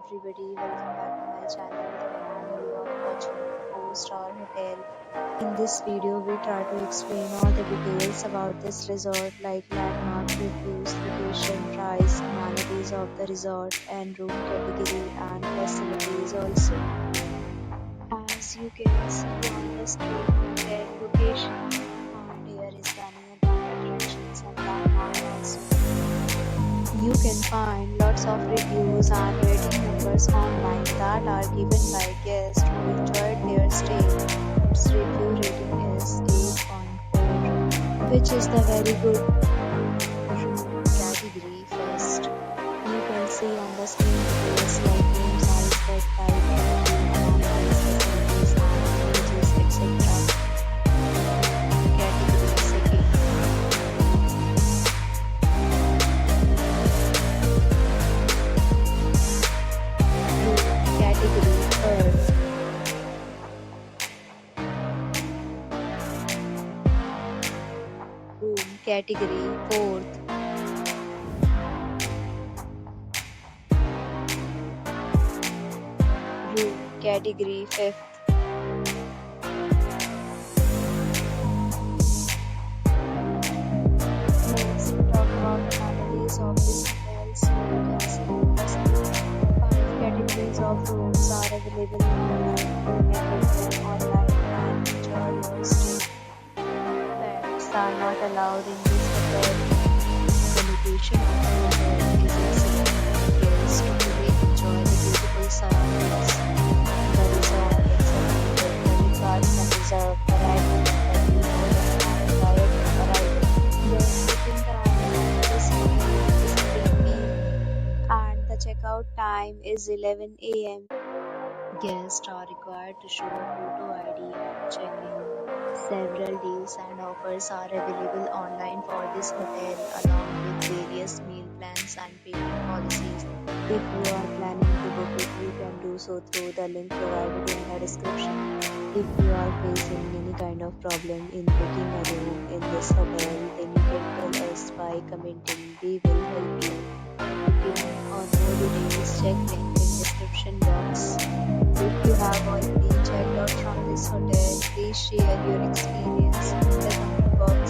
everybody, welcome back to my channel and you are watching 4-star hotel. In this video, we try to explain all the details about this resort like landmark reviews, location, price, amenities of the resort and room category and facilities also. As you can see on the screen, hotel location and here is the nearby attractions and landmark also. You can find lots of reviews and rating numbers online that are given by guests who enjoyed their stay. Its review rating is 8.4, which is the very good room category first. You can see on the screen details like room size, bed type, amenities, facilities, and wages, etc. Category second. Category third. Room category fourth. Room category fifth. Next, we talk about the amenities of this hotel. So you can see in the screen, 5 categories of rooms are available online. You can book them online and enjoy your stay. Pets are not allowed in this hotel. The location of the hotel is excellent for guests to fully enjoy the beautiful surroundings. The resort accepts credit cards and reserve the right to temporarily hold an amount prior to arrival. The check-in time for this hotel is 3 p.m. and the checkout time is 11 a.m. Guests are required to show photo ID at check-in. Several deals and offers are available online for this hotel along with various meal plans and payment policies. If you are planning to book it, you can do so through the link provided in the description. If you are facing any kind of problem in booking a room in this hotel, then you can tell us by commenting. We will help you. Booking or more details, check link in description box. If you have already checked out from this hotel, please share your experience in the comment box.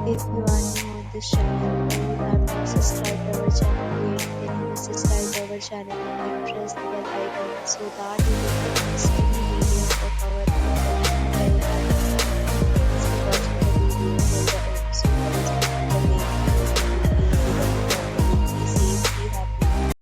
If you are new on this channel or you have not subscribed our channel yet, then you must subscribe our channel and press the bell icon so that you will not miss any video of our upcoming